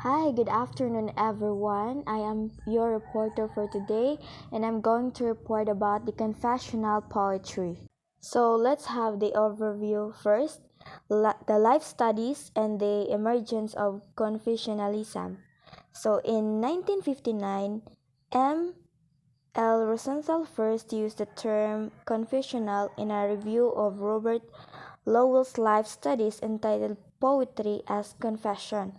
Hi, good afternoon, everyone. I am your reporter for today, and I'm going to report about the confessional poetry. So let's have the overview first, the life studies and the emergence of confessionalism. So in 1959, M. L. Rosenthal first used the term confessional in a review of Robert Lowell's life studies entitled Poetry as Confession.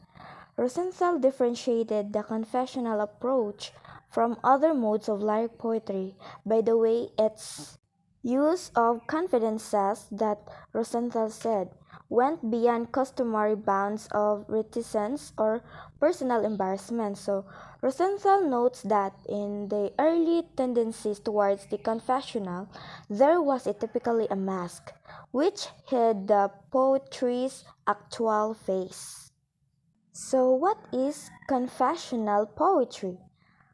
Rosenthal differentiated the confessional approach from other modes of lyric poetry by the way its use of confidences that Rosenthal said went beyond customary bounds of reticence or personal embarrassment. So Rosenthal notes that in the early tendencies towards the confessional, there was typically a mask, which hid the poetry's actual face. So, what is confessional poetry?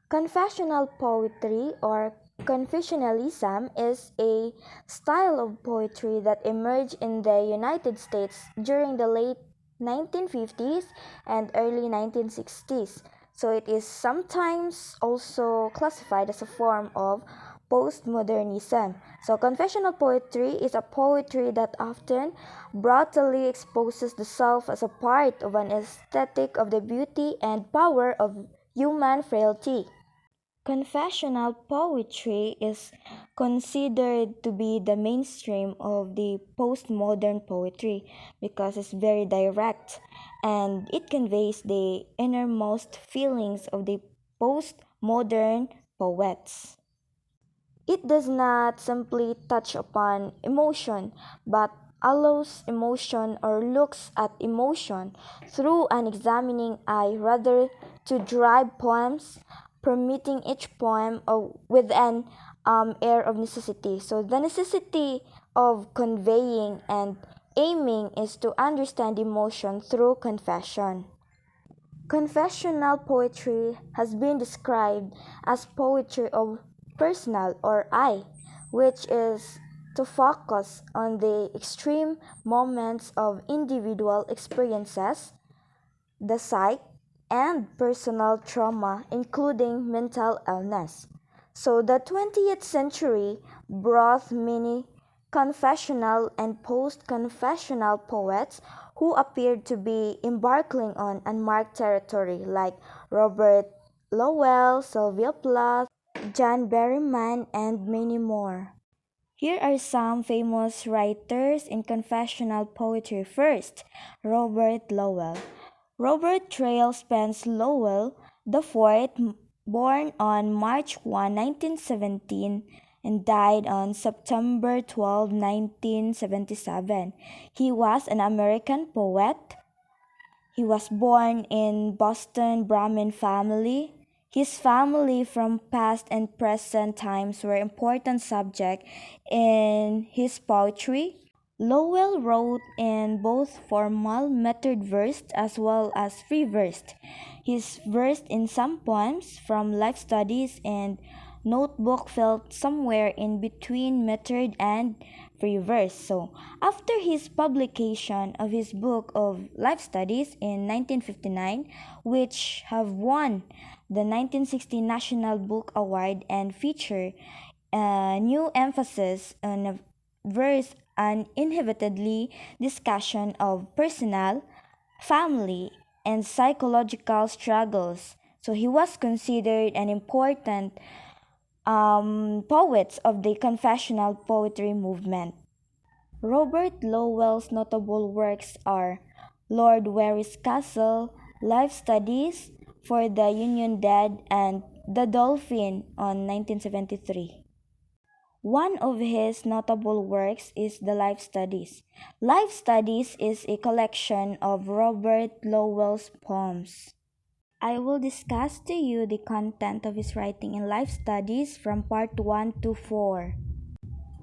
Confessional poetry or confessionalism is a style of poetry that emerged in the United States during the late 1950s and early 1960s. So it is sometimes also classified as a form of postmodernism. So confessional poetry is a poetry that often brutally exposes the self as a part of an aesthetic of the beauty and power of human frailty. Confessional poetry is considered to be the mainstream of the postmodern poetry because it's very direct and it conveys the innermost feelings of the postmodern poets. It does not simply touch upon emotion, but allows emotion or looks at emotion through an examining eye rather to drive poems, permitting each poem with an air of necessity. So the necessity of conveying and aiming is to understand emotion through confession. Confessional poetry has been described as poetry of personal or I, which is to focus on the extreme moments of individual experiences, the psyche, and personal trauma, including mental illness. So the 20th century brought many confessional and post-confessional poets who appeared to be embarking on unmarked territory like Robert Lowell, Sylvia Plath, John Berryman, and many more. Here are some famous writers in confessional poetry. First, Robert Lowell. Robert Traill Spence Lowell IV, born on March 1, 1917, and died on September 12, 1977. He was an American poet. He was born in Boston Brahmin family. His family from past and present times were important subject in his poetry. Lowell wrote in both formal metered verse as well as free verse. His verse in some poems from life studies and notebook felt somewhere in between metered and free verse. So, after his publication of his book of life studies in 1959, which have won the 1960 National Book Award and feature a new emphasis on a verse and inhibited discussion of personal, family, and psychological struggles. So he was considered an important poet of the confessional poetry movement. Robert Lowell's notable works are Lord Weary's Castle, Life Studies for the Union Dead, and The Dolphin on 1973. One of his notable works is the Life Studies. Life Studies is a collection of Robert Lowell's poems. I will discuss to you the content of his writing in Life Studies from part 1 to 4.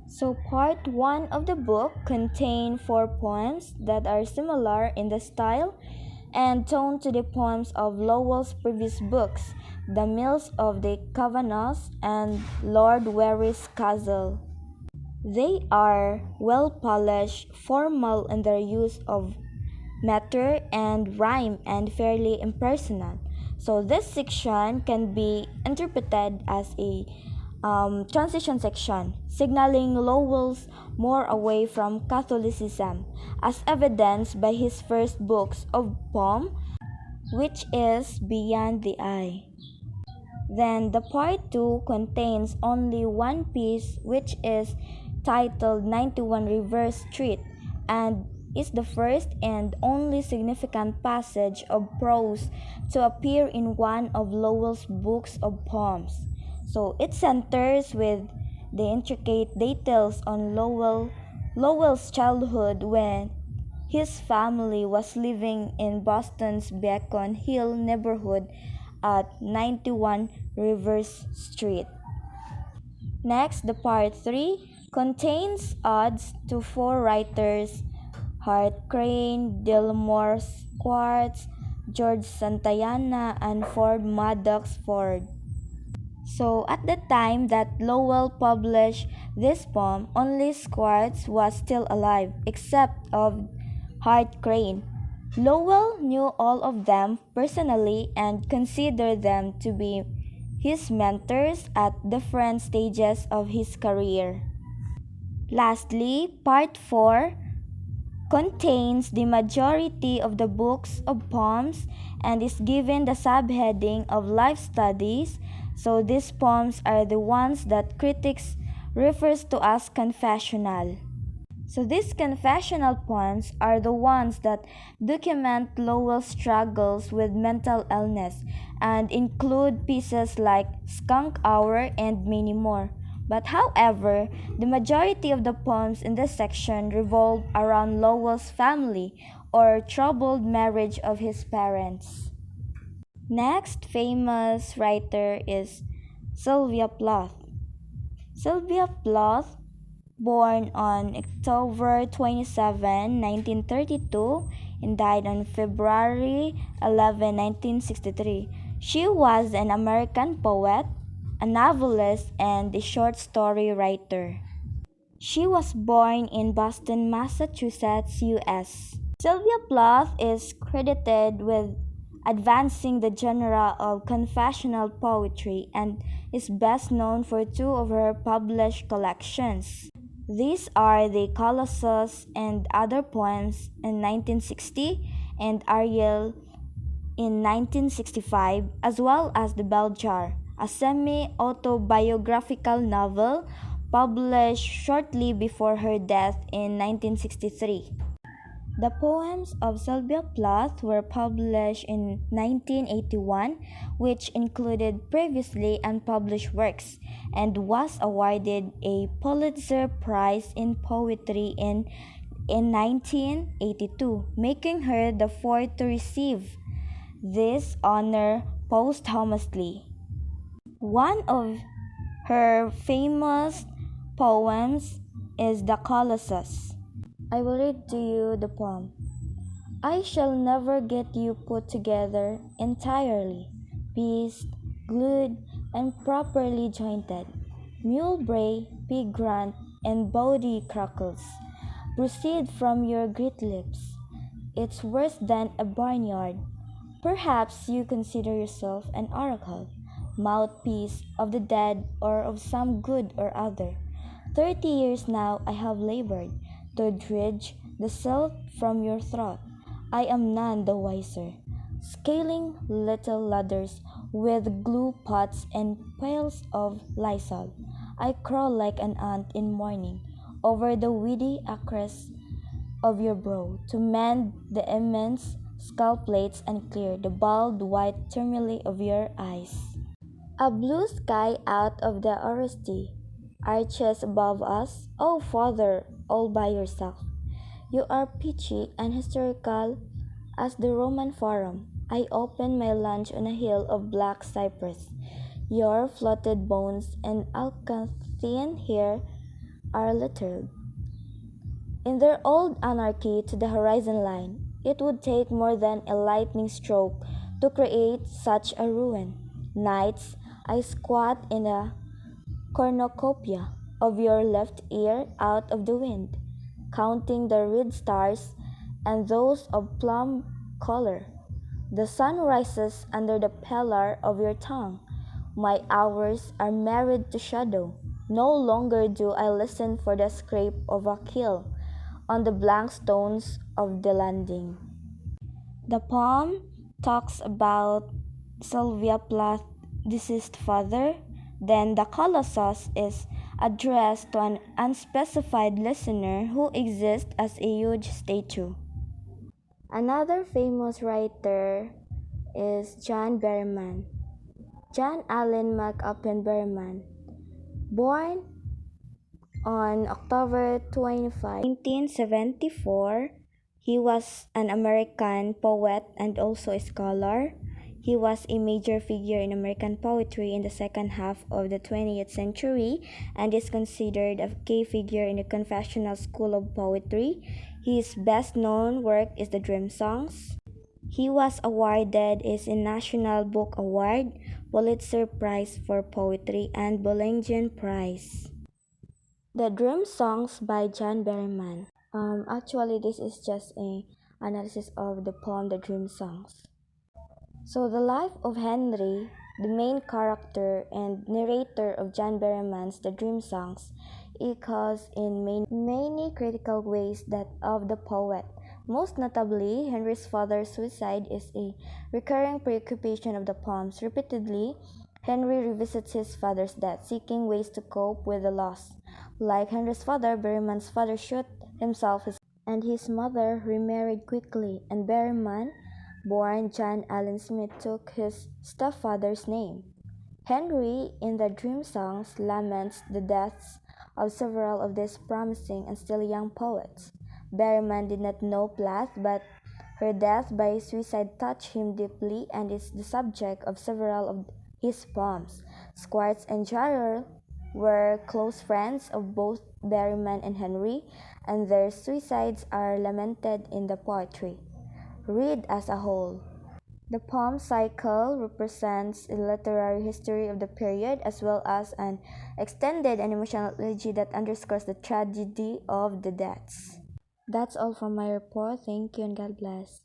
So part 1 of the book contains 4 poems that are similar in the style and tone to the poems of Lowell's previous books, The Mills of the Cavanaghs and Lord Weary's Castle. They are well polished, formal in their use of matter, and rhyme, and fairly impersonal. So this section can be interpreted as a transition section, signaling Lowell's more away from Catholicism, as evidenced by his first books of poem, which is Beyond the Eye. Then the part 2 contains only one piece, which is titled 91 Reverse Street, and is the first and only significant passage of prose to appear in one of Lowell's books of poems. So it centers with the intricate details on Lowell's childhood when his family was living in Boston's Beacon Hill neighborhood at 91 Rivers Street. Next, the part 3 contains odes to four writers: Hart Crane, Delmore Squarts, George Santayana, and Ford Madox Ford. So at the time that Lowell published this poem, only Squarts was still alive, except of Hart Crane. Lowell knew all of them personally and considered them to be his mentors at different stages of his career. Lastly, Part 4 contains the majority of the books of poems and is given the subheading of life studies, so these poems are the ones that critics refers to as confessional. So these confessional poems are the ones that document Lowell's struggles with mental illness and include pieces like Skunk Hour and many more. But however, the majority of the poems in this section revolve around Lowell's family or troubled marriage of his parents. Next famous writer is Sylvia Plath. Sylvia Plath, born on October 27, 1932, and died on February 11, 1963. She was an American poet, a novelist, and a short story writer. She was born in Boston, Massachusetts, U.S. Sylvia Plath is credited with advancing the genre of confessional poetry and is best known for two of her published collections. These are the Colossus and Other Poems in 1960 and Ariel in 1965, as well as The Bell Jar, a semi-autobiographical novel published shortly before her death in 1963. The poems of Sylvia Plath were published in 1981, which included previously unpublished works, and was awarded a Pulitzer Prize in Poetry in 1982, making her the fourth to receive this honor posthumously. One of her famous poems is The Colossus. I will read to you the poem. I shall never get you put together entirely, pieced, glued, and properly jointed. Mule bray, pig grunt, and body crackles proceed from your grit lips. It's worse than a barnyard. Perhaps you consider yourself an oracle, mouthpiece of the dead or of some good or other. 30 years now I have labored to dredge the silt from your throat. I am none the wiser. Scaling little ladders with glue pots and pails of Lysol, I crawl like an ant in mourning over the weedy acres of your brow to mend the immense skull plates and clear the bald white tumuli of your eyes. A blue sky out of the Oresti arches above us. Oh, Father, all by yourself. You are pitchy and historical as the Roman Forum. I open my lunch on a hill of black cypress. Your floated bones and Alcanthian hair are littered in their old anarchy to the horizon line. It would take more than a lightning stroke to create such a ruin. Nights, I squat in a cornucopia of your left ear out of the wind, counting the red stars and those of plum color. The sun rises under the pillar of your tongue. My hours are married to shadow. No longer do I listen for the scrape of a keel on the blank stones of the landing. The poem talks about Sylvia Plath's deceased father. Then the Colossus is addressed to an unspecified listener who exists as a huge statue. Another famous writer is John Berryman. John Allen McUppen Berryman, born on October 25, 1974, he was an American poet and also a scholar. He was a major figure in American poetry in the second half of the 20th century and is considered a key figure in the Confessional School of Poetry. His best-known work is the Dream Songs. He was awarded a National Book Award, Pulitzer Prize for Poetry, and Bollingen Prize. The Dream Songs by John Berryman. Actually, this is just a analysis of the poem The Dream Songs. So the life of Henry, the main character and narrator of John Berryman's The Dream Songs, echoes in many critical ways that of the poet. Most notably, Henry's father's suicide is a recurring preoccupation of the poems. Repeatedly, Henry revisits his father's death, seeking ways to cope with the loss. Like Henry's father, Berryman's father shot himself and his mother remarried quickly, and Berryman, born John Allen Smith, took his stepfather's name. Henry, in the Dream Songs, laments the deaths of several of these promising and still young poets. Berryman did not know Plath, but her death by suicide touched him deeply and is the subject of several of his poems. Squires and Jarrell were close friends of both Berryman and Henry, and their suicides are lamented in the poetry. Read as a whole. The poem cycle represents a literary history of the period as well as an extended and emotional elegy that underscores the tragedy of the deaths. That's all from my report. Thank you and God bless.